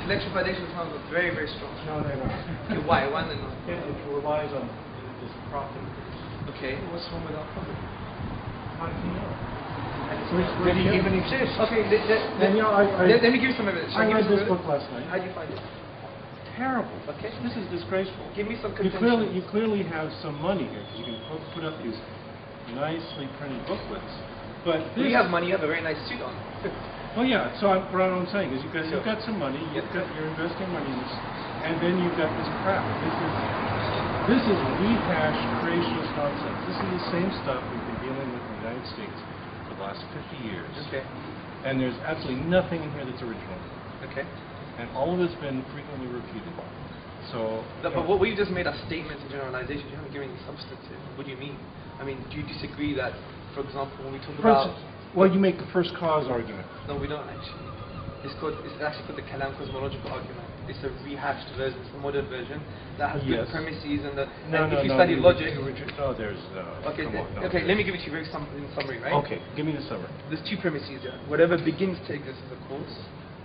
Intellectual foundation sounds very, very strong. No, they're not. Okay, why? Why not? It relies on this profit. Okay, what's wrong with our profit? How do you know? Did it even exist? Okay, let me give you some evidence. I read this book last night. How do you find it? Terrible. Okay. This is disgraceful. Give me some contention. You clearly have some money here because you can put up these nicely printed booklets. But you have money. You have a very nice suit on. Oh yeah. So what I'm saying is you've got some money. You're investing money in this, and then you've got this crap. This is rehashed creationist nonsense. This is the same stuff we've been dealing with in the United States for the last 50 years. Okay. And there's absolutely nothing in here that's original. Okay. And all of it's been frequently repeated. So, but what we've just made are statements and generalizations. You haven't given any substantive. What do you mean? I mean, do you disagree that, for example, when we talk about... Well, you make the first cause argument. No, we don't actually. It's actually called the Kalam cosmological argument. It's a rehashed version, it's a modern version that has good premises and if you study logic... Okay, let me give it to you very in summary, right? Okay, give me the summary. There's two premises here. Whatever begins to exist is a cause.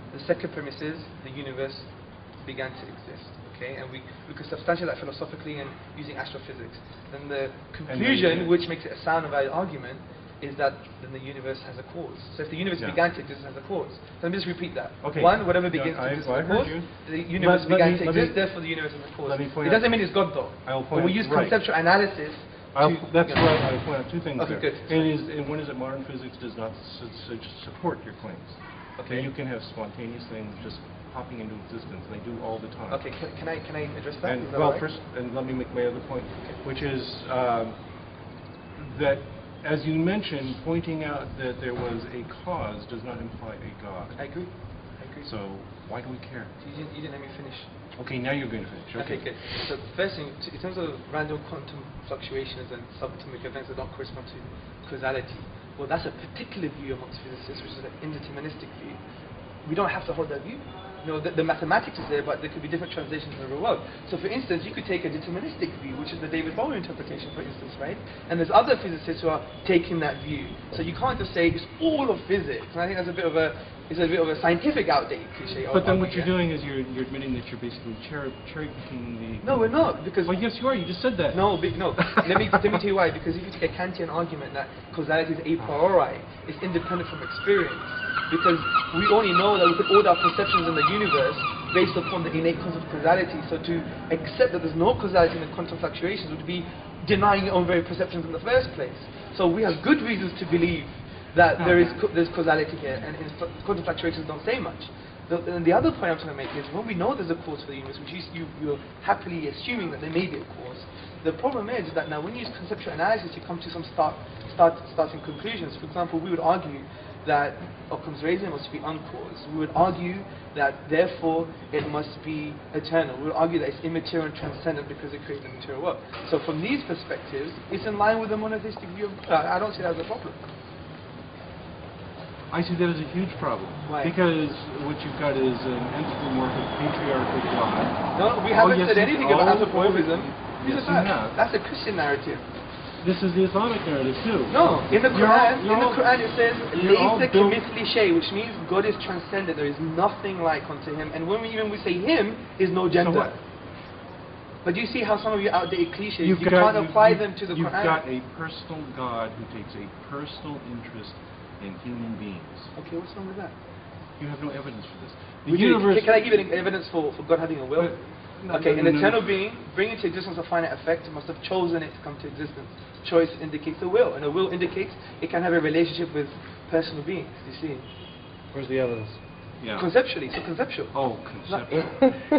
The second premise is the universe began to exist. Okay, and we could substantiate that philosophically and using astrophysics. Then the conclusion, which makes it a sound and valid argument, is that then the universe has a cause. So if the universe began to exist, it has a cause. So let me just repeat that. Okay. One, whatever begins to exist has a cause. The universe began to exist, therefore the universe has a cause. It doesn't mean it's God though. But we use conceptual analysis. That's right. I'll point out two things there. Good. One is that modern physics does not support your claims. Okay. You can have spontaneous things just popping into existence, and they do all the time. Okay, can I address that? And, well, right? First, and let me make my other point, which is that, as you mentioned, pointing out that there was a cause does not imply a God. I agree. So why do we care? You didn't let me finish. Okay, now you're going to finish. Okay, good. So first thing, in terms of random quantum fluctuations and subatomic events that don't correspond to causality, well, that's a particular view amongst physicists, which is an indeterministic view. We don't have to hold that view. You know, the mathematics is there, but there could be different translations in the real world. So for instance, you could take a deterministic view, which is the David Bowie interpretation, for instance, right? And there's other physicists who are taking that view. So you can't just say it's all of physics. And I think that's a bit of a scientific outdated cliche. But then what you're doing is you're admitting that you're basically cherry picking the... No, we're not, because... Well, yes, you are. You just said that. No. let me tell you why. Because if you take a Kantian argument that causality is a priori, it's independent from experience. Because we only know that we could order our perceptions in the universe based upon the innate concept of causality. So to accept that there's no causality in the quantum fluctuations would be denying your own very perceptions in the first place. So we have good reasons to believe that there's causality here, and quantum fluctuations don't say much. The other point I'm trying to make is when we know there's a cause for the universe, which you're happily assuming that there may be a cause, the problem is that now when you use conceptual analysis, you come to some starting conclusions. For example, we would argue that Occam's razor must be uncaused. We would argue that therefore it must be eternal. We would argue that it's immaterial and transcendent because it creates the material world. So from these perspectives, it's in line with the monotheistic view of God. I don't see that as a problem. I see that as a huge problem. Why? Because what you've got is an anthropomorphic patriarchal God. No, we haven't said anything about anthropomorphism. Yes, you have. That's a Christian narrative. This is the Islamic narrative too. No, in the Quran, it says "Laysa kamithli shay," which means God is transcendent. There is nothing like unto Him. And when we say Him, is no gender. So what? But do you see how some of your outdated cliches you can't apply them to the Quran? You've got a personal God who takes a personal interest in human beings. Okay, what's wrong with that? You have no evidence for this. Can I give you evidence for God having a will? An eternal being, bringing to existence a finite effect, must have chosen it to come to existence. Choice indicates a will, and a will indicates it can have a relationship with personal beings, you see. Where's the evidence? Yeah. Conceptually, so conceptual. Oh, conceptual.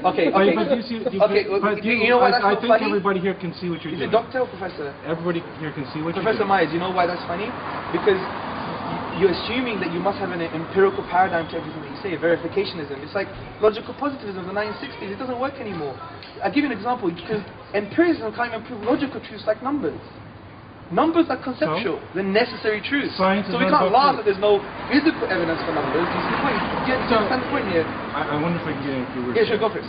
Okay. But you know why that's not funny? I think everybody here can see what you're doing. Is it doctor or professor? Everybody here can see what you're doing. Professor Myers, you know why that's funny? Because you're assuming that you must have an empirical paradigm to everything that you say, verificationism. It's like logical positivism of the 1960s. It doesn't work anymore. I'll give you an example, because empiricism can't even prove logical truths like numbers. Numbers are conceptual. They're necessary truths. So we can't laugh that there's no physical evidence for numbers. Do you understand the point here? I wonder if I can get in a few words. Yeah, sure, go for it.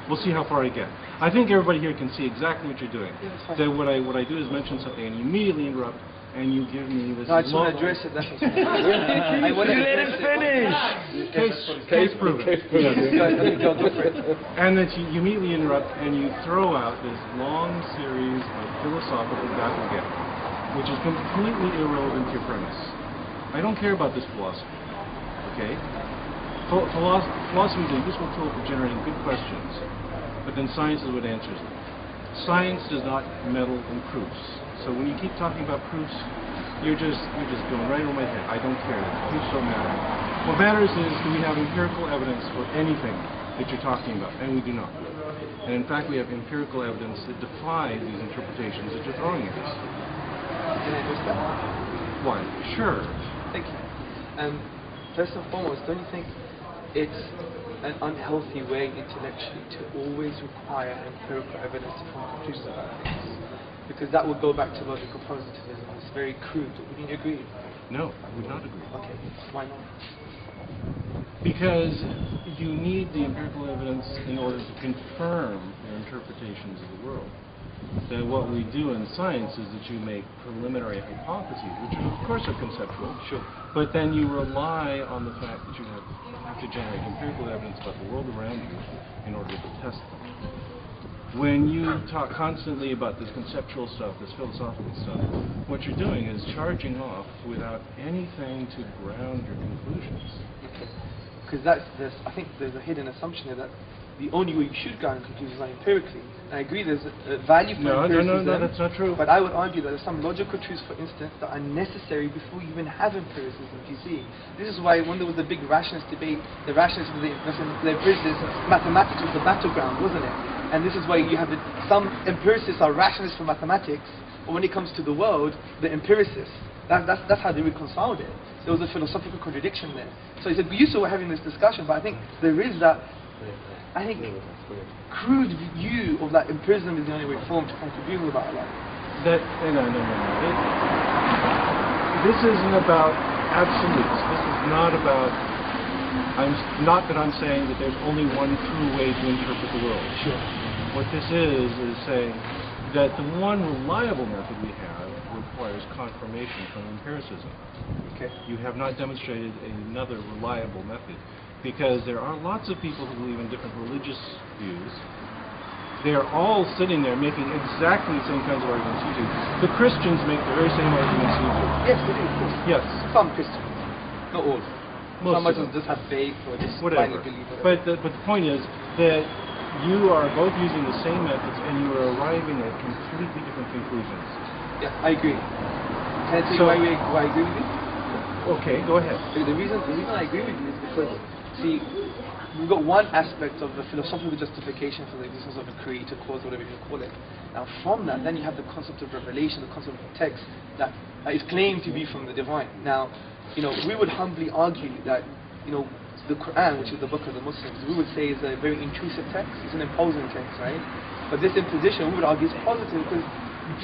We'll see how far I get. I think everybody here can see exactly what you're doing. Yeah, So what I do is mention something and you immediately interrupt and you give me this. No, I just want to address it. That's what I want to Let him finish. Case proven. Go for it. And then you immediately interrupt and you throw out this long series of philosophical battleground, which is completely irrelevant to your premise. I don't care about this philosophy. Okay? Philosophy is a useful tool for generating good questions, but then science is what answers them. Science does not meddle in proofs. So when you keep talking about proofs, you're just going right over my head. I don't care. Proofs don't matter. What matters is, do we have empirical evidence for anything that you're talking about? And we do not. And in fact, we have empirical evidence that defies these interpretations that you're throwing at us. Can I address that? Why? Sure. Thank you. First and foremost, don't you think it's an unhealthy way intellectually to always require empirical evidence to form conclusions about things? Because that would go back to logical positivism. It's very crude. Wouldn't you agree? No, I would not agree. Okay, why not? Because you need the empirical evidence in order to confirm your interpretations of the world. That what we do in science is that you make preliminary hypotheses, which of course are conceptual. Sure. But then you rely on the fact that you have to generate empirical evidence about the world around you in order to test them. When you talk constantly about this conceptual stuff, this philosophical stuff, what you're doing is charging off without anything to ground your conclusions. Okay. Because I think there's a hidden assumption here that the only way you should ground conclusions are empirically. And I agree there's a value for empiricism. No, that's not true. But I would argue that there's some logical truths, for instance, that are necessary before you even have empiricism, you see. This is why when there was the big rationalist debate, the rationalists were the empiricists, mathematics was the battleground, wasn't it? And this is why you have some empiricists are rationalists for mathematics, but when it comes to the world, the empiricists. That's how they reconciled it. There was a philosophical contradiction there. So it's useful we're having this discussion, but I think there is that, crude view of that empiricism is the only way forward to come to view about it. No. This isn't about absolutes. This is not about. Not that I'm saying that there's only one true way to interpret the world. Sure. What this is saying that the one reliable method we have requires confirmation from empiricism. Okay. You have not demonstrated another reliable method, because there are lots of people who believe in different religious views. They are all sitting there making exactly the same kinds of arguments you do. The Christians make the very same arguments you do. Yes, they do, of course. Yes. Some Christians. Not all. Most Some Muslims just have faith or just blindly believe whatever. But the point is that you are both using the same methods and you are arriving at completely different conclusions. Yeah, I agree. Can I tell you why I agree with you? Okay, go ahead. The reason I agree with you is because, see, we've got one aspect of the philosophical justification for the existence of a creator cause, whatever you call it. Now from that, then you have the concept of revelation, the concept of text that is claimed to be from the divine. Now, we would humbly argue that, the Quran, which is the book of the Muslims, we would say is a very intrusive text. It's an imposing text, right? But this imposition, we would argue, is positive because,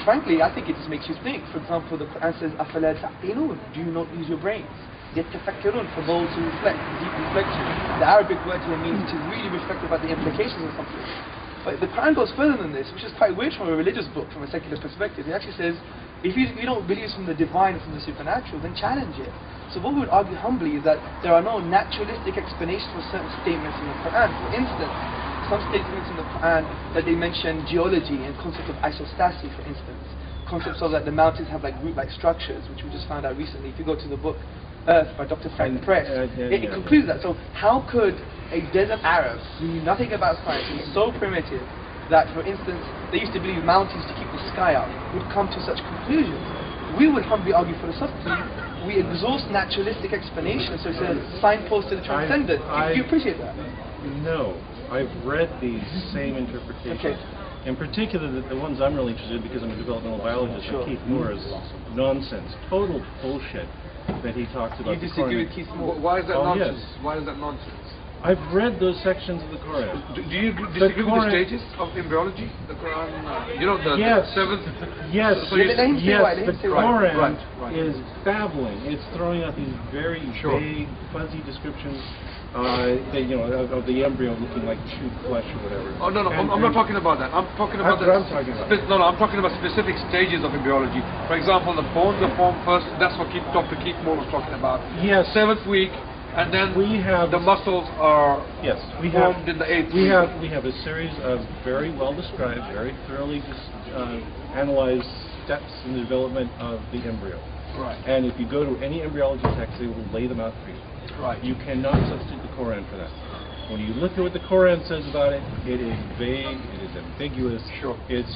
frankly, I think it just makes you think. For example, the Quran says, أَفَلَا تَعْقِلُونَ? Do you not use your brains? يَتَفَكَّرُونَ, for those who reflect, deep reflection. The Arabic word here means to really reflect about the implications of something. But the Quran goes further than this, which is quite weird from a religious book, from a secular perspective. It actually says, if you don't believe it's from the divine or from the supernatural, then challenge it. So what we would argue humbly is that there are no naturalistic explanations for certain statements in the Quran. For instance, some statements in the Quran that they mention geology and concept of isostasy, for instance. Concepts of that the mountains have like root-like structures, which we just found out recently. If you go to the book Earth by Dr. Frank Press, it concludes that. So how could a desert Arab who knew nothing about science and was so primitive that, for instance, they used to believe mountains to keep the sky out, would come to such conclusions? We would humbly argue philosophically, we exhaust naturalistic explanations, so it's a signpost to the transcendent. Do you appreciate that? No. I've read these same interpretations. Okay. In particular, the ones I'm really interested in, because I'm a developmental biologist, Sure. Keith Moore's nonsense, total bullshit that he talks about. You disagree with Keith Moore? Why is that nonsense? Yes. Why is that nonsense? I've read those sections of the Quran. Do you disagree with the stages of embryology? The Quran, the yes. seventh? Yes, So you, the Quran right. is babbling. It's throwing out these very vague, fuzzy descriptions of the embryo looking like chewed flesh or whatever. Oh no, I'm not talking about that. I'm talking about I'm talking about. I'm talking about specific stages of embryology. For example, the bones are formed first. That's what Dr. Keithmore was talking about. Yes. 7th week, and then the muscles are formed in the 8th week. We have a series of very well described, very thoroughly analyzed steps in the development of the embryo. Right. And if you go to any embryology text, they will lay them out for you. Right. You cannot substitute the Quran for that. When you look at what the Quran says about it, it is vague, it is ambiguous. Sure. It's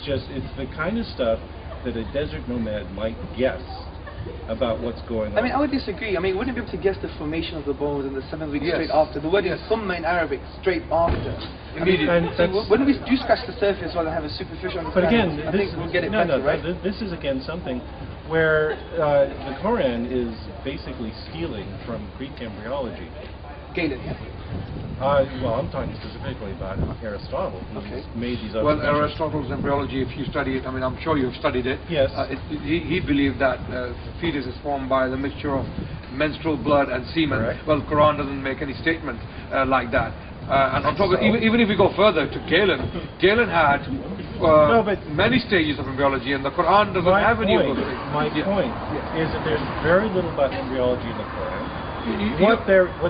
the kind of stuff that a desert nomad might guess about what's going on. I mean, I would disagree. I mean, wouldn't be able to guess the formation of the bones in the 7th week straight after. The word is summa in Arabic, straight after. Immediately. Wouldn't we do scratch the surface rather than have a superficial understanding? But again, I think we'll get it better, right? This is again something where the Quran is basically stealing from Greek embryology. Galen. Well, I'm talking specifically about Aristotle, who's made these other Aristotle's embryology, if you study it, I mean, I'm sure you've studied it. Yes. He believed that fetus is formed by the mixture of menstrual blood and semen. Correct. Well, Quran doesn't make any statement like that. And on top of it, even if we go further to Galen had many stages of embryology, and the Quran doesn't have any of those things. My point is that there's very little about embryology in the Quran. What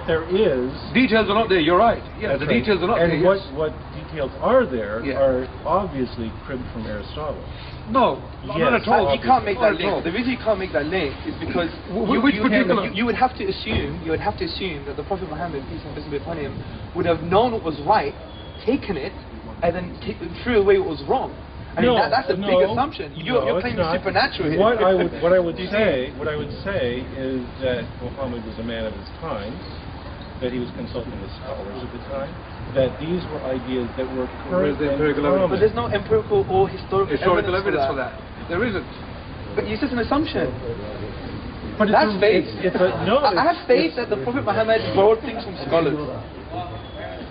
there is... Details are not there, you're right. Yeah, the details are not there. And what details are there are obviously cribbed from Aristotle. No, not at all. You can't make that link. The reason you can't make that link is because you would have to assume that the Prophet Muhammad, peace and blessings be upon him, would have known what was right, taken it, and then threw away what was wrong. I mean, that's a big assumption. You're claiming supernatural here. What I would say is that Muhammad was a man of his times, that he was consulting with scholars at the time, that these were ideas that were current and common. But there's no empirical or historical evidence for that. There isn't. But it's just an assumption. But that's faith. I have faith that the Prophet Muhammad borrowed things from scholars.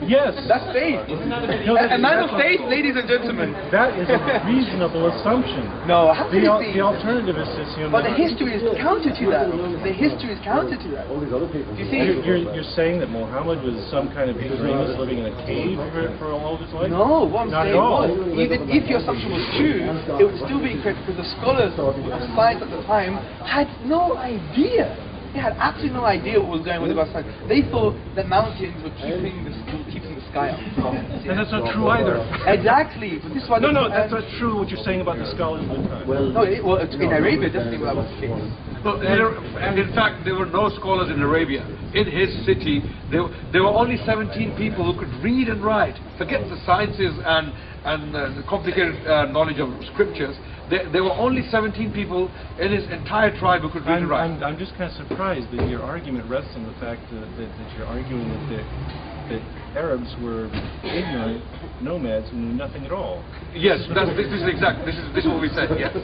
Yes. That's faith. A man of faith, ladies and gentlemen. That is a reasonable assumption. No, the alternative is to assume but the history is counter to that. The history is counter to that. You see? You're saying that Muhammad was some kind of extremist living in a cave for all of his life? No, what I'm saying was, even if your assumption was true, it would still be incorrect because the scholars of science at the time had no idea. They had absolutely no idea what was going on with the science. They thought that mountains were keeping the sky up. And that's not true either. Exactly. But this is why that's not true what you're saying about the scholars of the time. In Arabia, definitely that was the case. Well, and in fact, there were no scholars in Arabia. In his city, there were only 17 people who could read and write. Forget the sciences and the complicated knowledge of scriptures. There were only 17 people in his entire tribe who could read and write. I'm just kind of surprised that your argument rests on the fact that you're arguing that Arabs were ignorant nomads who knew nothing at all. Yes, this is what we said. Yes.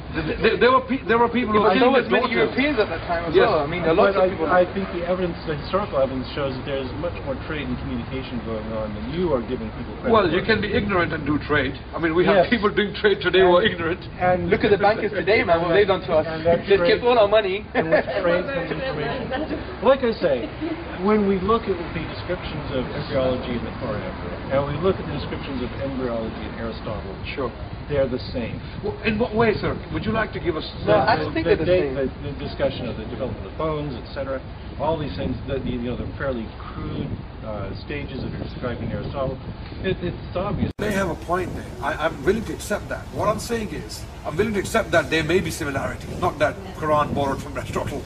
There were people who were many Europeans at that time as well. I mean, a lot of people. I think the historical evidence shows that there's much more trade and communication going on than you are giving people credit. Well, you can be ignorant and do trade. I mean, we have people doing trade today who are ignorant. And look at the bankers today, man. What they've done to us. They've kept all our money. And trade and information. Like I say, when we look at the descriptions of embryology in the Quran, and we look at the descriptions of embryology in Aristotle, they're the same. Well, in what way, sir? Would you like to give us I think they're the same. The discussion of the development of the bones, etc. All these things, the fairly crude stages that are described in Aristotle, it's obvious. They have a point there. I'm willing to accept that. What I'm saying is, I'm willing to accept that there may be similarities, not that Quran borrowed from Aristotle.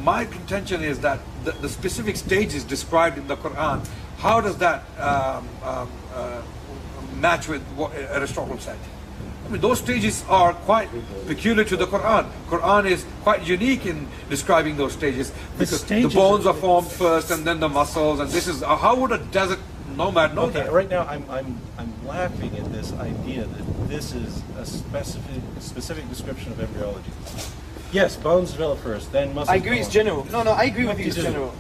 My contention is that the specific stages described in the Quran, how does that match with what Aristotle said? I mean, those stages are quite peculiar to the Quran. Quran is quite unique in describing those stages because the bones are formed first and then the muscles, and this is how would a desert nomad know that? Right now I'm laughing at this idea that this is a specific description of embryology. Yes, bones develop first, then muscles. I agree, it's general. No, I agree with you, it's general.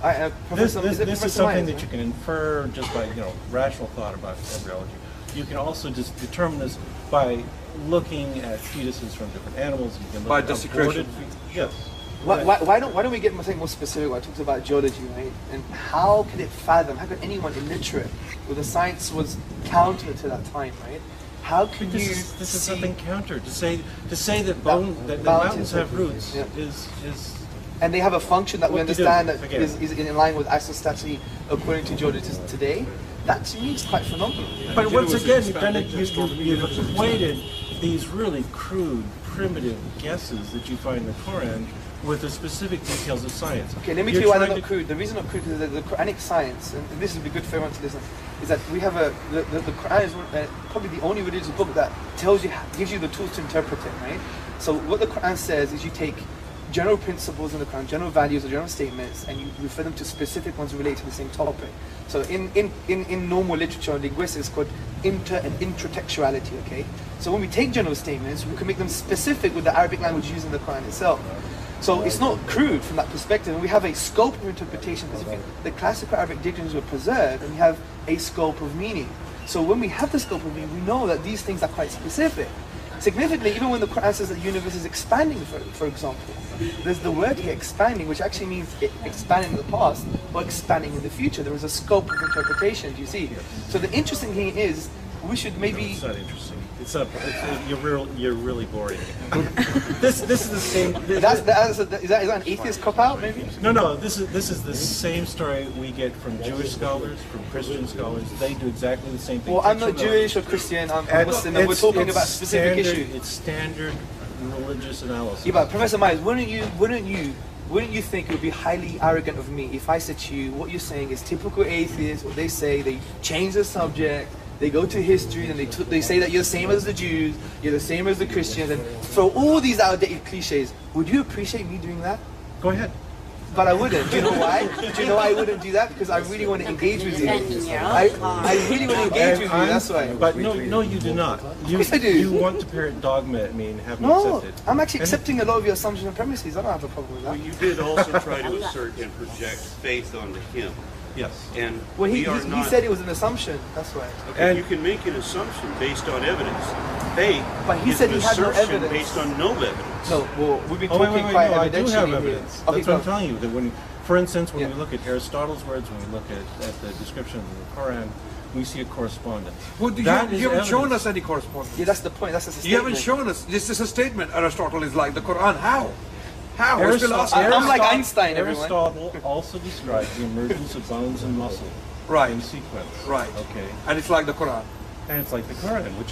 This is something that you can infer just by rational thought about embryology. You can also just determine this by looking at fetuses from different animals. You can look by at desecration. Yes. Why don't we get something more specific? I talked about geology, right? And how could it fathom? How could anyone illiterate, where the science was counter to that time, right? How can you? This is something counter to say that mountains have roots is. And they have a function that we understand that is in line with isostasy according to geologists today. That to me is quite phenomenal. But once again, you've equated these really crude, primitive guesses that you find in the Quran with the specific details of science. Okay, let me tell you why they're not crude. The reason not crude is that the Quranic science, and this would be good for everyone to listen, is that we have the Quran is probably the only religious book that gives you the tools to interpret it, right? So what the Quran says is you take general principles in the Quran, general values or general statements, and you refer them to specific ones related to the same topic. So in normal literature and linguistics, it's called inter and intratextuality, okay? So when we take general statements, we can make them specific with the Arabic language used in the Quran itself. So it's not crude from that perspective, and we have a scope of interpretation, because the classical Arabic dictionaries were preserved, and we have a scope of meaning. So when we have the scope of meaning, we know that these things are quite specific. Significantly, even when the Quran says that the universe is expanding, for example, there's the word here, expanding, which actually means expanding in the past or expanding in the future. There is a scope of interpretation, do you see? So the interesting thing is, we should maybe... It's not interesting. You're really boring. This is the same... Is that an atheist cop-out, maybe? No, this is the same story we get from Jewish scholars, from Christian scholars. They do exactly the same thing. Well, I'm not Jewish or Christian, I'm Muslim, and we're talking about specific issues. It's standard religious analysis. Yeah, but Professor Myers, wouldn't you think it would be highly arrogant of me if I said to you, what you're saying is typical atheists, what they say, they change the subject, they go to history and they say that you're the same as the Jews, you're the same as the Christians, and throw all these outdated cliches. Would you appreciate me doing that? Go ahead. But I wouldn't. Do you know why? Do you know why I wouldn't do that? Because I really want to engage with you. I really want to engage with you, that's why. But no, you do not. Yes, I do. You want to parrot dogma at me and have me accept it. I'm actually accepting a lot of your assumptions and premises. I don't have a problem with that. Well, you did also try to assert and project faith onto him. Yes. And well, he said it was an assumption. That's why. Okay, you can make an assumption based on evidence. Faith but he said he had no evidence based on no evidence. No, well, we've been talking quite I do have evidence. Okay, that's what I'm telling you. That for instance, when we look at Aristotle's words, when we look at the description of the Quran, we see a correspondence. Well, you haven't shown us any correspondence. Yeah, that's the point. That's a statement. You haven't shown us. This is a statement. Aristotle is like the Quran. How? How? I'm like Einstein, Aristotle also describes the emergence of bones and muscle in sequence. Right. Okay. And it's like the Quran. And it's like the Quran. Which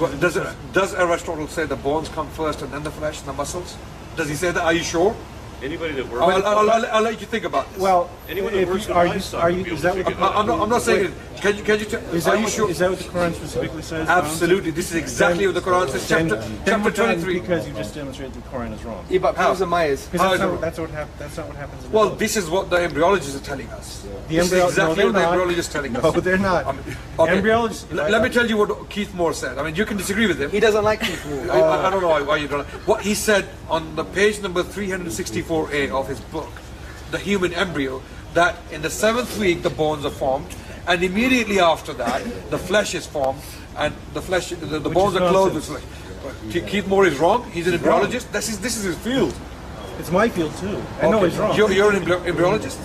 does Aristotle say the bones come first and then the flesh and the muscles? Does he say that? Are you sure? Anybody that works. I'll let you think about this. Well, anyone that works with livestock. I'm not saying it. Can you are you sure? Is that what the Quran specifically says? Absolutely. This is exactly what the Quran says. Chapter 23. Because you just demonstrated the Quran is wrong. Yeah, but Professor Myers. That's not what happens. Well, this is what the embryologists are telling us. This is exactly what the embryologists are telling us. No, they're not. Embryologists. Let me tell you what Keith Moore said. I mean, you can disagree with him. He doesn't like Keith Moore. I don't know why you don't. What he said on the page number 364A of his book, The Human Embryo, that in the 7th week the bones are formed, and immediately after that the flesh is formed, and the bones are clothed with flesh. Keith Moore is wrong. He's an embryologist. This is his field. It's my field too. I know he's wrong. You're an embryologist?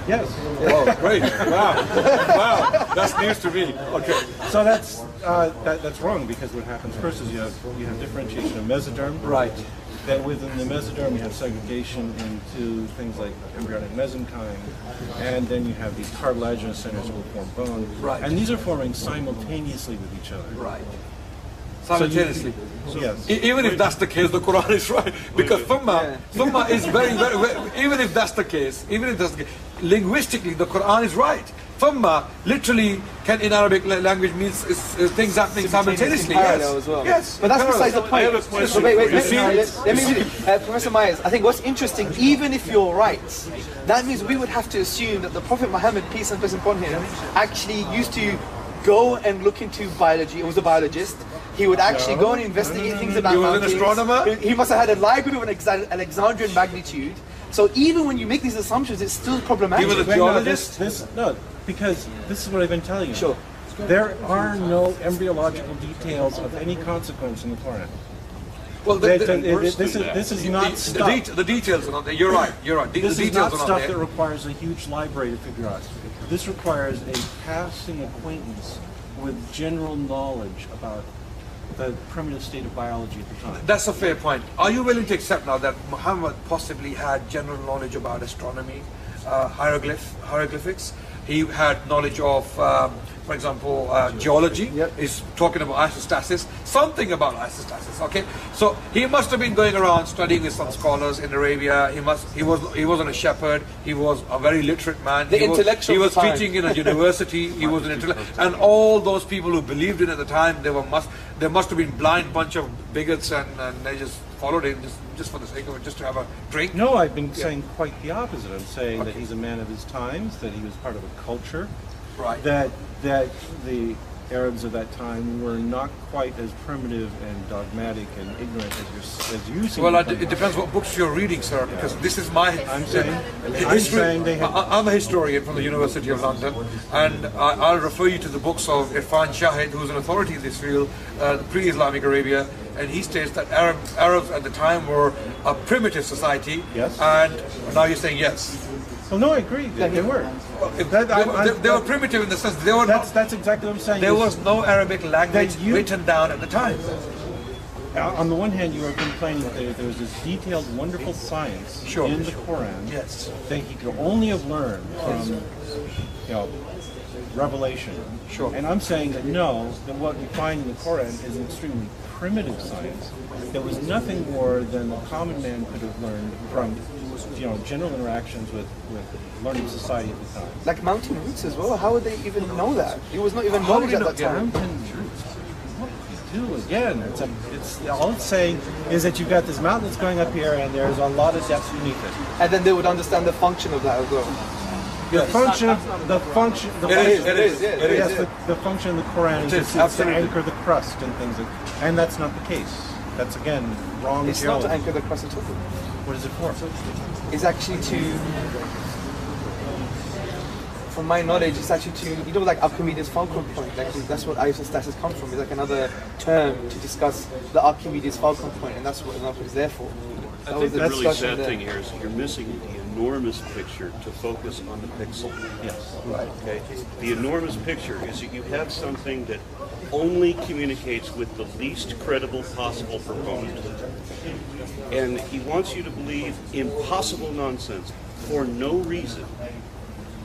Yes. Oh, great! Wow, that's news to me. Okay. So that's wrong, because what happens first is you have differentiation of mesoderm. Right. That within the mesoderm you have segregation into things like embryonic mesenchyme, and then you have these cartilaginous centers will form bone. Right. And these are forming simultaneously with each other. Right. Simultaneously. Yes. Even if that's the case, the Quran is right, because thumma is very, even if that's the case, linguistically the Quran is right. Thumma literally can in Arabic language means things happening simultaneously. As well. Yes. But that's besides the point. Wait, let me read it. Professor Myers, I think what's interesting, even if you're right, that means we would have to assume that the Prophet Muhammad, peace and blessing upon him, actually used to go and look into biology. He was a biologist. He would actually go and investigate things about mountains. He was an astronomer. He must have had a library of an Alexandrian magnitude. So even when you make these assumptions, it's still problematic. He was a geologist? Because this is what I've been telling you. Sure. There are no embryological details of any consequence in the Quran. Well, this is not stuff. The details are not there. You're right. You're right. This the is not details are stuff there. that requires a huge library to figure out. This requires a passing acquaintance with general knowledge about the primitive state of biology at the time. That's a fair point. Are you willing to accept now that Muhammad possibly had general knowledge about astronomy, hieroglyphics? He had knowledge of, for example, geology. Yep. He's talking about isostasis, something about isostasis. Okay, so he must have been going around studying with some scholars in Arabia. He wasn't a shepherd. He was a very literate man. The intellectual. He was teaching in a university. He was an intellect, and all those people who believed in it at the time, there must have been blind bunch of bigots, and they just followed him just for the sake of it, just to have a drink. No, I've been saying quite the opposite. I'm saying that he's a man of his times, that he was part of a culture, Right. that the Arabs of that time were not quite as primitive and dogmatic and ignorant as you seem. Well, it depends what books you're reading, sir, because this is my... I'm saying they had... I'm a historian from the University of London, and I'll refer you to the books of Irfan Shahid, who's an authority in this field, pre-Islamic Arabia, and he states that Arabs at the time were a primitive society. Yes. And now you're saying yes. Well, no, I agree. They were. They were primitive in the sense they were not... That's exactly what I'm saying. There was no Arabic language written down at the time. On the one hand, you are complaining that there was this detailed, wonderful science in the Quran that he could only have learned from, revelation. Sure. And I'm saying that no, that what we find in the Quran is an extremely primitive science. There was nothing more than the common man could have learned from, general interactions with learning society at the time. Like mountain roots as well. How would they even know that? It was not even knowledge at that time. Mountain roots. What do we do again? It's all it's saying is that you've got this mountain that's going up here, and there's a lot of depth beneath it. And then they would understand the function of that as well. The function. It is. The function of the Quran is to anchor the crust and things, and that's not the case. That's again wrong. It's not to anchor the crust at all. What is it for? It's actually to, from my knowledge, it's actually to, like Archimedes' fulcrum point. Like that's what isostasis comes from. It's like another term to discuss the Archimedes' fulcrum point, and that's what it's there for. I think the really sad thing here is you're missing the enormous picture to focus on the pixel. Yes. Right. Okay. The enormous picture is that you have something that only communicates with the least credible possible proponent. And he wants you to believe impossible nonsense for no reason.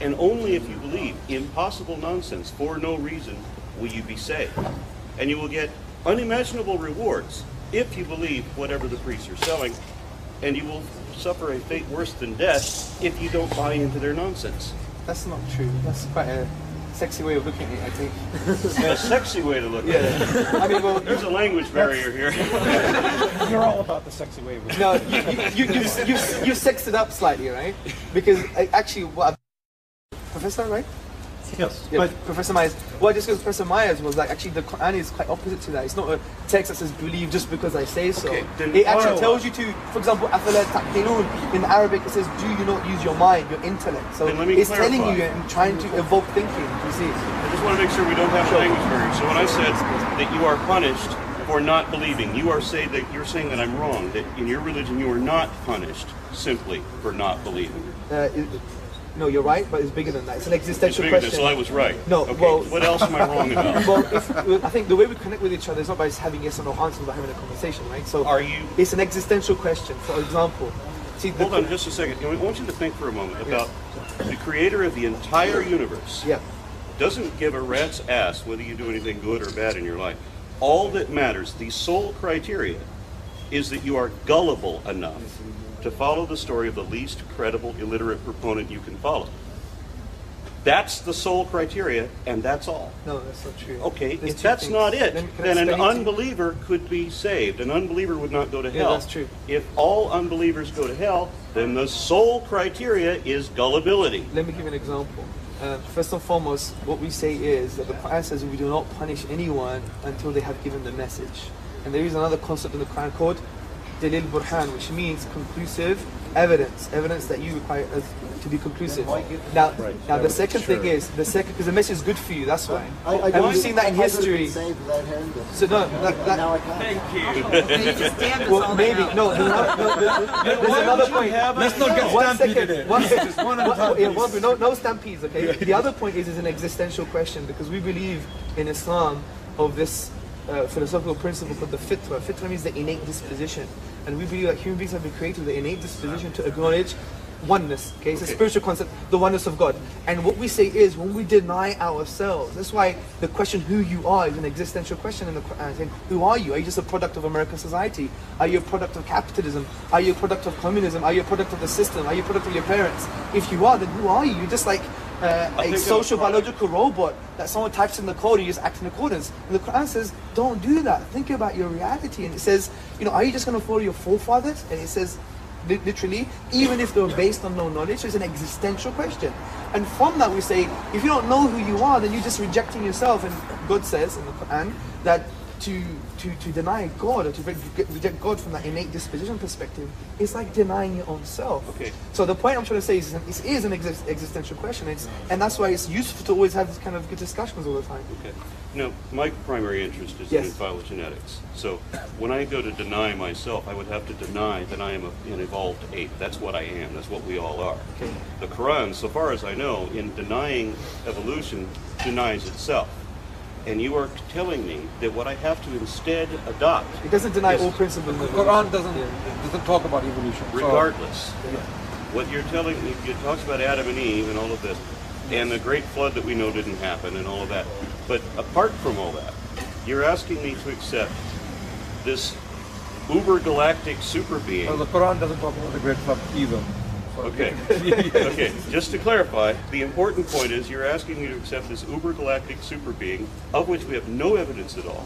And only if you believe impossible nonsense for no reason will you be saved. And you will get unimaginable rewards if you believe whatever the priests are selling, and you will suffer a fate worse than death if you don't buy into their nonsense. That's not true. That's quite a sexy way of looking at it, I think. A sexy way to look at it. I mean, well, there's a language barrier here. You're all about the sexy way of looking at it. No, you sexed it up slightly, right? Because actually, Professor, right? Yes, yeah, but Professor Myers. Well, just because Professor Myers was like, actually, the Quran is quite opposite to that. It's not a text that says believe just because I say so. Okay, it actually tells you to, for example, أَفَلَا تَعْقِلُونَ. In Arabic, it says, do you not use your mind, your intellect? So it's telling you and trying to evoke thinking. You see? I just want to make sure we don't have a language barrier. So when I said that you are punished for not believing, you're saying that I'm wrong. That in your religion you are not punished simply for not believing. No, you're right, but it's bigger than that. It's an existential question. So I was right. No, okay. Well, what else am I wrong about? Well, I think the way we connect with each other is not by having yes or no answers, but having a conversation, right? So it's an existential question. For example, hold on just a second. I want you to think for a moment about the creator of the entire universe. Yeah. Doesn't give a rat's ass whether you do anything good or bad in your life. All that matters, the sole criteria, is that you are gullible enough to follow the story of the least credible illiterate proponent you can follow. That's the sole criteria, and that's all. No, that's not true. Okay, if that's not it, then an unbeliever could be saved. An unbeliever would not go to hell. Yeah, that's true. If all unbelievers go to hell, then the sole criteria is gullibility. Let me give you an example. First and foremost, what we say is that the Quran says we do not punish anyone until they have given the message. And there is another concept in the Quran called dalil burhan, which means conclusive evidence that you require to be conclusive. Now the second thing is because the message is good for you. That's why. And we've seen that in history. So no, now I can't. Thank you. Well, maybe no. There's another point. Let's not get stampeded. No stampedes. Okay. The other point is an existential question, because we believe in Islam of this philosophical principle called the fitra. Fitra means the innate disposition, and we believe that human beings have been created with the innate disposition to acknowledge oneness. Okay, it's a spiritual concept, the oneness of God. And what we say is, when we deny ourselves, that's why the question who you are is an existential question in the Quran. Saying, who are you? Are you just a product of American society? Are you a product of capitalism? Are you a product of communism? Are you a product of the system? Are you a product of your parents? If you are, then who are you? You're just like a social biological robot that someone types in the code, you just act in accordance. And the Quran says, don't do that. Think about your reality. And it says, are you just going to follow your forefathers? And it says, literally, even if they were based on no knowledge, it's an existential question. And from that we say, if you don't know who you are, then you're just rejecting yourself. And God says in the Quran that to deny God, or to reject God from that innate disposition perspective, is like denying your own self. Okay. So the point I'm trying to say is it is an existential question, and that's why it's useful to always have this kind of good discussions all the time. Okay. Now, my primary interest is in phylogenetics. So when I go to deny myself, I would have to deny that I am an evolved ape. That's what I am. That's what we all are. Okay. The Quran, so far as I know, in denying evolution, denies itself. And you are telling me that what I have to instead adopt... It doesn't deny all principles. The Quran doesn't talk about evolution. Regardless. What you're telling me, it talks about Adam and Eve and all of this, and the great flood that we know didn't happen and all of that. But apart from all that, you're asking me to accept this uber-galactic super being... Well, the Quran doesn't talk about the great flood either. Okay. Okay. Just to clarify, the important point is you're asking me to accept this uber-galactic super being, of which we have no evidence at all,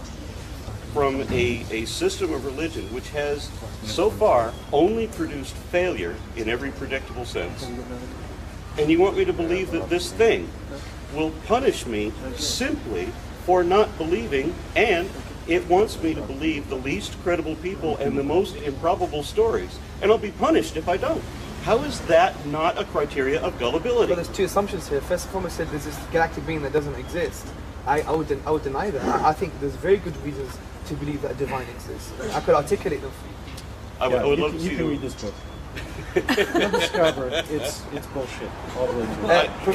from a system of religion which has, so far, only produced failure in every predictable sense. And you want me to believe that this thing will punish me simply for not believing, and it wants me to believe the least credible people and the most improbable stories. And I'll be punished if I don't. How is that not a criteria of gullibility? Well, there's two assumptions here. First, Thomas said there's this galactic being that doesn't exist. I would deny that. I think there's very good reasons to believe that a divine exists. I could articulate them for you. I would love to see you can read this book. You'll discover it's bullshit all the way through.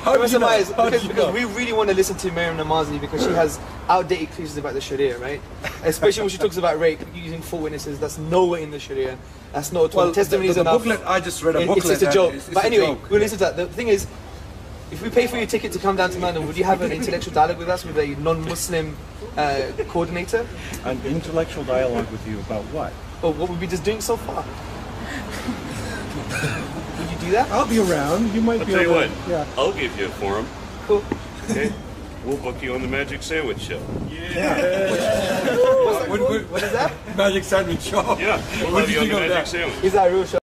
Professor Myers, because we really want to listen to Miriam Namazi, because she has outdated clues about the Sharia, right? Especially when she talks about rape using four witnesses. That's nowhere in the Sharia. That's not well, testimony is the enough. booklet, I just read a booklet. It's just a joke. But anyway, we'll listen listen to that. The thing is, if we pay for your ticket to come down to London, would you have an intellectual dialogue with us, with a non-Muslim coordinator? An intellectual dialogue with you about what? Or what we've been just doing so far? Would you do that? I'll be around. You might I'll be tell you able what, to, yeah. I'll give you a forum. Cool. Okay? We'll book you on the Magic Sandwich Show. What is that? Magic Sandwich Show. Yeah, we'll have you on the Magic Sandwich. Is that a real show?